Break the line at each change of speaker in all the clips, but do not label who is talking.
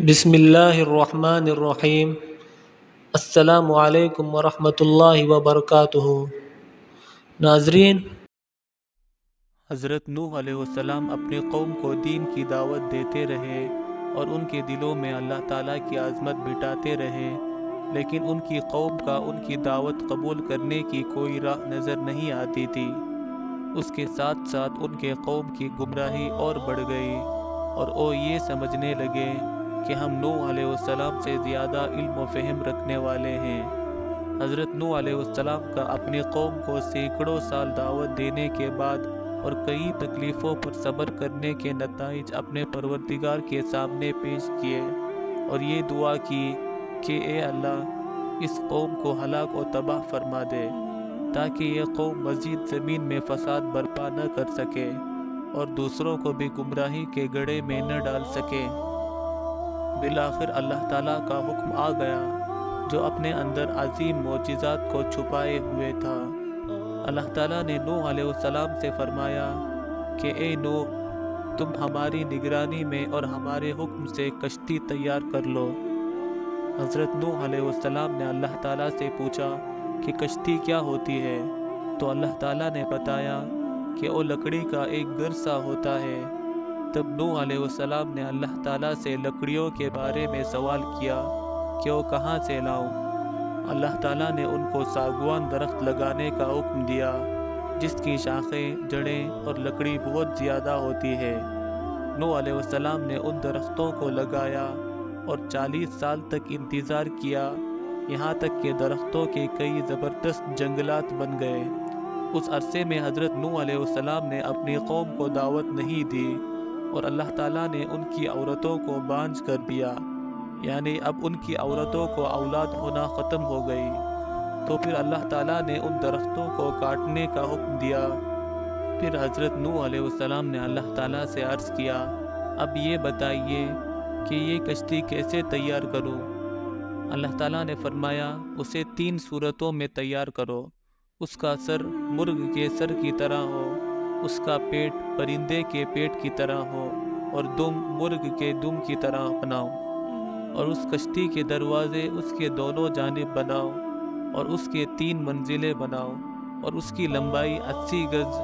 بسم اللہ الرحمن الرحیم۔ السلام علیکم ورحمۃ اللہ وبرکاتہ۔ ناظرین،
حضرت نوح علیہ السلام اپنی قوم کو دین کی دعوت دیتے رہے اور ان کے دلوں میں اللہ تعالیٰ کی عظمت بٹھاتے رہے، لیکن ان کی قوم کا ان کی دعوت قبول کرنے کی کوئی راہ نظر نہیں آتی تھی۔ اس کے ساتھ ساتھ ان کے قوم کی گمراہی اور بڑھ گئی اور وہ یہ سمجھنے لگے کہ ہم نوح علیہ السلام سے زیادہ علم و فہم رکھنے والے ہیں۔ حضرت نوح علیہ السلام کا اپنی قوم کو سینکڑوں سال دعوت دینے کے بعد اور کئی تکلیفوں پر صبر کرنے کے نتائج اپنے پروردگار کے سامنے پیش کیے اور یہ دعا کی کہ اے اللہ، اس قوم کو ہلاک و تباہ فرما دے تاکہ یہ قوم مزید زمین میں فساد برپا نہ کر سکے اور دوسروں کو بھی گمراہی کے گڑھے میں نہ ڈال سکے۔ بالآخر اللہ تعالیٰ کا حکم آ گیا جو اپنے اندر عظیم معجزات کو چھپائے ہوئے تھا۔ اللہ تعالیٰ نے نوح علیہ السلام سے فرمایا کہ اے نوح، تم ہماری نگرانی میں اور ہمارے حکم سے کشتی تیار کر لو۔ حضرت نوح علیہ السلام نے اللہ تعالیٰ سے پوچھا کہ کشتی کیا ہوتی ہے؟ تو اللہ تعالیٰ نے بتایا کہ وہ لکڑی کا ایک گرسا ہوتا ہے۔ تب نوح علیہ السلام نے اللہ تعالیٰ سے لکڑیوں کے بارے میں سوال کیا کہ وہ کہاں سے لاؤں؟ اللہ تعالیٰ نے ان کو ساگوان درخت لگانے کا حکم دیا جس کی شاخیں، جڑیں اور لکڑی بہت زیادہ ہوتی ہے۔ نوح علیہ السلام نے ان درختوں کو لگایا اور 40 سال تک انتظار کیا، یہاں تک کہ درختوں کے کئی زبردست جنگلات بن گئے۔ اس عرصے میں حضرت نوح علیہ السلام نے اپنی قوم کو دعوت نہیں دی اور اللہ تعالیٰ نے ان کی عورتوں کو بانجھ کر دیا، یعنی اب ان کی عورتوں کو اولاد ہونا ختم ہو گئی۔ تو پھر اللہ تعالیٰ نے ان درختوں کو کاٹنے کا حکم دیا۔ پھر حضرت نوح علیہ السلام نے اللہ تعالیٰ سے عرض کیا، اب یہ بتائیے کہ یہ کشتی کیسے تیار کروں؟ اللہ تعالیٰ نے فرمایا، اسے 3 صورتوں میں تیار کرو۔ اس کا سر مرغ کے سر کی طرح ہو، اس کا پیٹ پرندے کے پیٹ کی طرح ہو اور دم مرغ کے دم کی طرح بناؤ، اور اس کشتی کے دروازے اس کے دونوں جانب بناؤ اور اس کے 3 منزلیں بناؤ، اور اس کی لمبائی 80 گز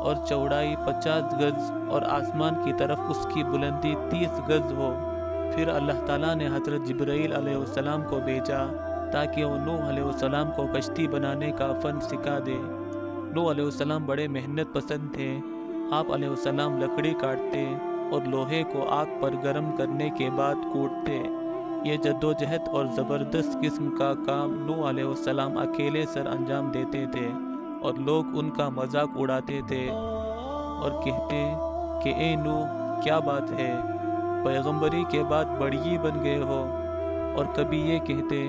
اور چوڑائی 50 گز اور آسمان کی طرف اس کی بلندی 30 گز ہو۔ پھر اللہ تعالیٰ نے حضرت جبرائیل علیہ السلام کو بھیجا تاکہ وہ نوح علیہ السلام کو کشتی بنانے کا فن سکھا دے۔ نوح علیہ السلام بڑے محنت پسند تھے۔ آپ علیہ السلام لکڑی کاٹتے اور لوہے کو آگ پر گرم کرنے کے بعد کوٹتے۔ یہ جدوجہد اور زبردست قسم کا کام نوح علیہ السلام اکیلے سر انجام دیتے تھے اور لوگ ان کا مذاق اڑاتے تھے اور کہتے کہ اے نوح، کیا بات ہے، پیغمبری کے بعد بڑی بن گئے ہو؟ اور کبھی یہ کہتے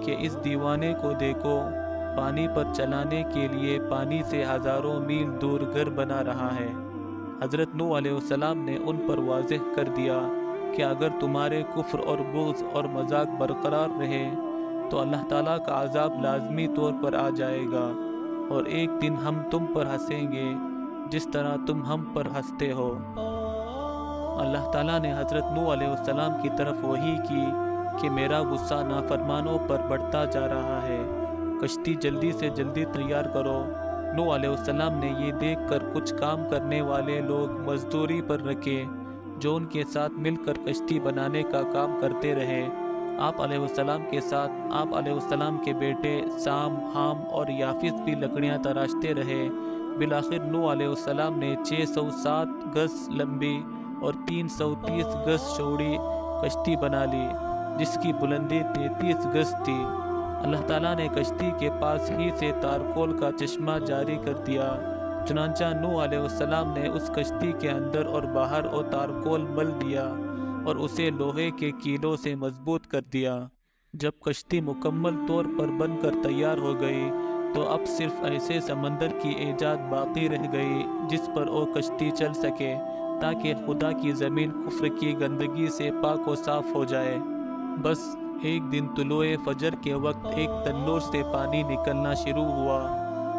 کہ اس دیوانے کو دیکھو، پانی پر چلانے کے لیے پانی سے ہزاروں میل دور گھر بنا رہا ہے۔ حضرت نوح علیہ السلام نے ان پر واضح کر دیا کہ اگر تمہارے کفر اور بغض اور مذاق برقرار رہے تو اللہ تعالیٰ کا عذاب لازمی طور پر آ جائے گا، اور ایک دن ہم تم پر ہنسیں گے جس طرح تم ہم پر ہنستے ہو۔ اللہ تعالیٰ نے حضرت نوح علیہ السلام کی طرف وحی کی کہ میرا غصہ نافرمانوں پر بڑھتا جا رہا ہے، کشتی جلدی سے جلدی تیار کرو۔ نوح علیہ السلام نے یہ دیکھ کر کچھ کام کرنے والے لوگ مزدوری پر رکھے جو ان کے ساتھ مل کر کشتی بنانے کا کام کرتے رہے۔ آپ علیہ السلام کے ساتھ آپ علیہ السلام کے بیٹے سام، حام اور یافس بھی لکڑیاں تراشتے رہے۔ بالآخر نوح علیہ السلام نے 607 گز لمبی اور 330 گز چوڑی کشتی بنا لی جس کی بلندی 33 گز تھی۔ اللہ تعالیٰ نے کشتی کے پاس ہی سے تارکول کا چشمہ جاری کر دیا، چنانچہ نوح علیہ السلام نے اس کشتی کے اندر اور باہر وہ تارکول مل دیا اور اسے لوہے کے کیلوں سے مضبوط کر دیا۔ جب کشتی مکمل طور پر بن کر تیار ہو گئی تو اب صرف ایسے سمندر کی ایجاد باقی رہ گئی جس پر وہ کشتی چل سکے تاکہ خدا کی زمین کفر کی گندگی سے پاک و صاف ہو جائے۔ بس ایک دن طلوع فجر کے وقت ایک تنور سے پانی نکلنا شروع ہوا۔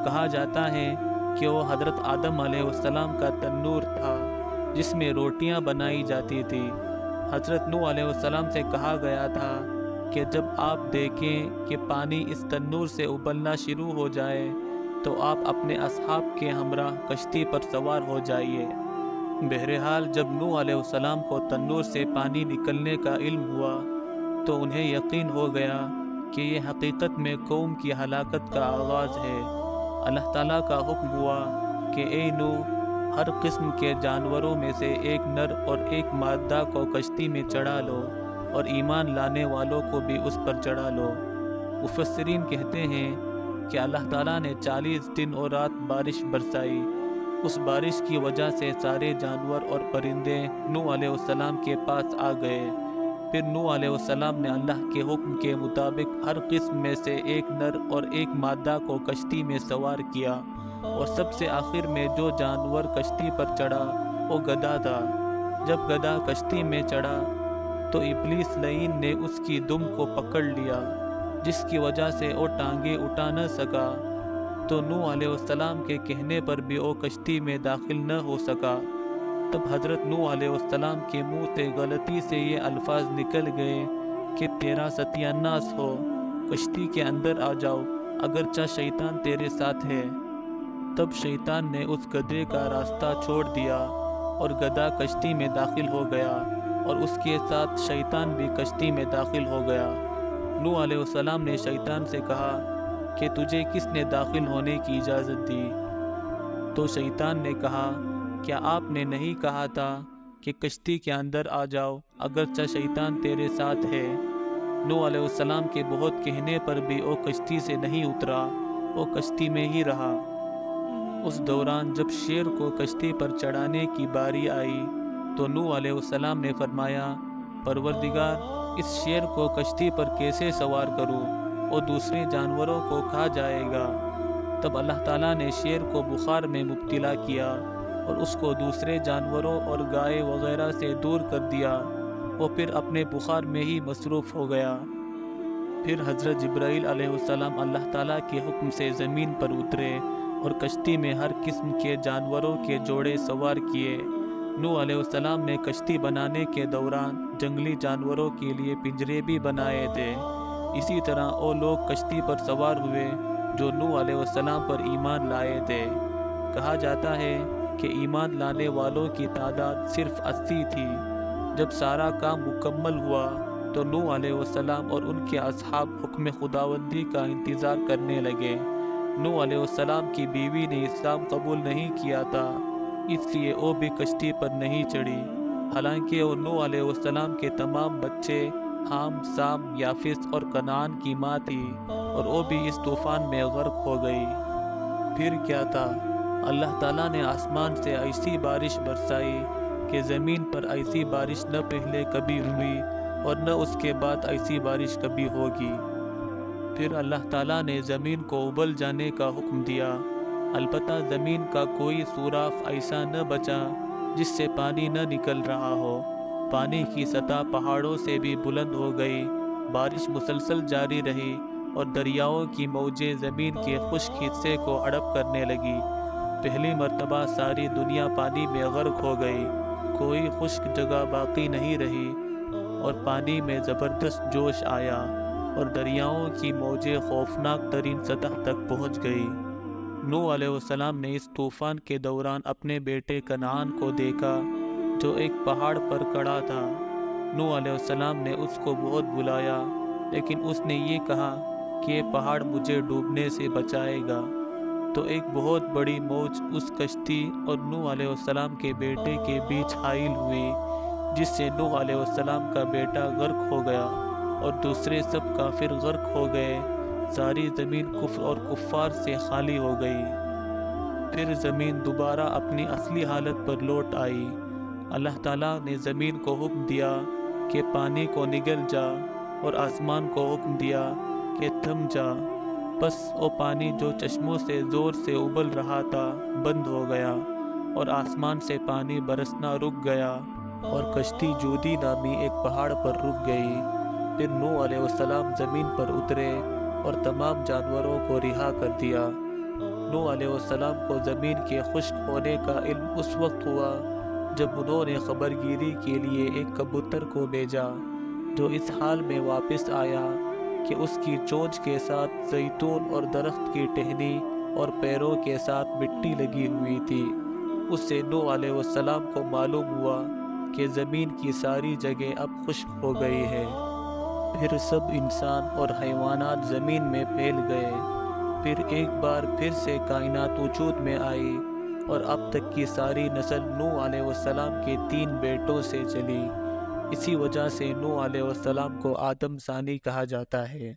کہا جاتا ہے کہ وہ حضرت آدم علیہ السلام کا تنور تھا جس میں روٹیاں بنائی جاتی تھی۔ حضرت نوح علیہ السلام سے کہا گیا تھا کہ جب آپ دیکھیں کہ پانی اس تنور سے ابلنا شروع ہو جائے تو آپ اپنے اصحاب کے ہمراہ کشتی پر سوار ہو جائیے۔ بہرحال جب نوح علیہ السلام کو تنور سے پانی نکلنے کا علم ہوا تو انہیں یقین ہو گیا کہ یہ حقیقت میں قوم کی ہلاکت کا آغاز ہے۔ اللہ تعالیٰ کا حکم ہوا کہ اے نوح، ہر قسم کے جانوروں میں سے ایک نر اور ایک مادہ کو کشتی میں چڑھا لو اور ایمان لانے والوں کو بھی اس پر چڑھا لو۔ مفسرین کہتے ہیں کہ اللہ تعالیٰ نے 40 دن اور رات بارش برسائی۔ اس بارش کی وجہ سے سارے جانور اور پرندے نوح علیہ السلام کے پاس آ گئے۔ پھر نوح علیہ السلام نے اللہ کے حکم کے مطابق ہر قسم میں سے ایک نر اور ایک مادہ کو کشتی میں سوار کیا، اور سب سے آخر میں جو جانور کشتی پر چڑھا وہ گدھا تھا۔ جب گدھا کشتی میں چڑھا تو ابلیس لعین نے اس کی دم کو پکڑ لیا، جس کی وجہ سے وہ ٹانگیں اٹھا نہ سکا، تو نوح علیہ السلام کے کہنے پر بھی وہ کشتی میں داخل نہ ہو سکا۔ تب حضرت نوح علیہ السلام کے منہ سے غلطی سے یہ الفاظ نکل گئے کہ تیرا ستیہ ناس ہو، کشتی کے اندر آ جاؤ اگرچہ شیطان تیرے ساتھ ہے۔ تب شیطان نے اس گدھے کا راستہ چھوڑ دیا اور گدھا کشتی میں داخل ہو گیا، اور اس کے ساتھ شیطان بھی کشتی میں داخل ہو گیا۔ نوح علیہ السلام نے شیطان سے کہا کہ تجھے کس نے داخل ہونے کی اجازت دی؟ تو شیطان نے کہا، کیا آپ نے نہیں کہا تھا کہ کشتی کے اندر آ جاؤ اگرچہ شیطان تیرے ساتھ ہے؟ نوح علیہ السلام کے بہت کہنے پر بھی وہ کشتی سے نہیں اترا، وہ کشتی میں ہی رہا۔ اس دوران جب شیر کو کشتی پر چڑھانے کی باری آئی تو نوح علیہ السلام نے فرمایا، پروردگار، اس شیر کو کشتی پر کیسے سوار کروں؟ وہ دوسرے جانوروں کو کھا جائے گا۔ تب اللہ تعالیٰ نے شیر کو بخار میں مبتلا کیا اور اس کو دوسرے جانوروں اور گائے وغیرہ سے دور کر دیا۔ وہ پھر اپنے بخار میں ہی مصروف ہو گیا۔ پھر حضرت جبرائیل علیہ السلام اللہ تعالیٰ کے حکم سے زمین پر اترے اور کشتی میں ہر قسم کے جانوروں کے جوڑے سوار کیے۔ نوح علیہ السلام نے کشتی بنانے کے دوران جنگلی جانوروں کے لیے پنجرے بھی بنائے تھے۔ اسی طرح وہ لوگ کشتی پر سوار ہوئے جو نوح علیہ السلام پر ایمان لائے تھے۔ کہا جاتا ہے کہ ایمان لانے والوں کی تعداد صرف 80 تھی۔ جب سارا کام مکمل ہوا تو نوح علیہ السلام اور ان کے اصحاب حکم خداوندی کا انتظار کرنے لگے۔ نوح علیہ السلام کی بیوی نے اسلام قبول نہیں کیا تھا، اس لیے وہ بھی کشتی پر نہیں چڑھی، حالانکہ وہ نوح علیہ السلام کے تمام بچے حام، سام، یافس اور کنعان کی ماں تھی، اور وہ بھی اس طوفان میں غرق ہو گئی۔ پھر کیا تھا؟ اللہ تعالیٰ نے آسمان سے ایسی بارش برسائی کہ زمین پر ایسی بارش نہ پہلے کبھی ہوئی اور نہ اس کے بعد ایسی بارش کبھی ہوگی۔ پھر اللہ تعالیٰ نے زمین کو ابل جانے کا حکم دیا، البتہ زمین کا کوئی سوراخ ایسا نہ بچا جس سے پانی نہ نکل رہا ہو۔ پانی کی سطح پہاڑوں سے بھی بلند ہو گئی، بارش مسلسل جاری رہی اور دریاؤں کی موجیں زمین کے خشک حصے کو ہڑپ کرنے لگی۔ پہلی مرتبہ ساری دنیا پانی میں غرق ہو گئی، کوئی خشک جگہ باقی نہیں رہی، اور پانی میں زبردست جوش آیا اور دریاؤں کی موجیں خوفناک ترین سطح تک پہنچ گئی۔ نوح علیہ السلام نے اس طوفان کے دوران اپنے بیٹے کنعان کو دیکھا جو ایک پہاڑ پر کھڑا تھا۔ نوح علیہ السلام نے اس کو بہت بلایا، لیکن اس نے یہ کہا کہ یہ پہاڑ مجھے ڈوبنے سے بچائے گا۔ تو ایک بہت بڑی موج اس کشتی اور نوح علیہ السلام کے بیٹے کے بیچ حائل ہوئی، جس سے نوح علیہ السلام کا بیٹا غرق ہو گیا اور دوسرے سب کافر غرق ہو گئے۔ ساری زمین کفر اور کفار سے خالی ہو گئی۔ پھر زمین دوبارہ اپنی اصلی حالت پر لوٹ آئی۔ اللہ تعالیٰ نے زمین کو حکم دیا کہ پانی کو نگل جا، اور آسمان کو حکم دیا کہ تھم جا۔ بس وہ پانی جو چشموں سے زور سے ابل رہا تھا بند ہو گیا، اور آسمان سے پانی برسنا رک گیا، اور کشتی جودی نامی ایک پہاڑ پر رک گئی۔ پھر نوح علیہ السلام زمین پر اترے اور تمام جانوروں کو رہا کر دیا۔ نوح علیہ السلام کو زمین کے خشک ہونے کا علم اس وقت ہوا جب انہوں نے خبر گیری کے لیے ایک کبوتر کو بھیجا جو اس حال میں واپس آیا کہ اس کی چونچ کے ساتھ زیتون اور درخت کی ٹہنی اور پیروں کے ساتھ مٹی لگی ہوئی تھی، اس سے نوح علیہ السلام کو معلوم ہوا کہ زمین کی ساری جگہ اب خشک ہو گئی ہے۔ پھر سب انسان اور حیوانات زمین میں پھیل گئے۔ پھر ایک بار پھر سے کائنات وجود میں آئی اور اب تک کی ساری نسل نوح علیہ السلام کے 3 بیٹوں سے چلی۔ اسی وجہ سے نوح علیہ السلام کو آدم ثانی کہا جاتا ہے۔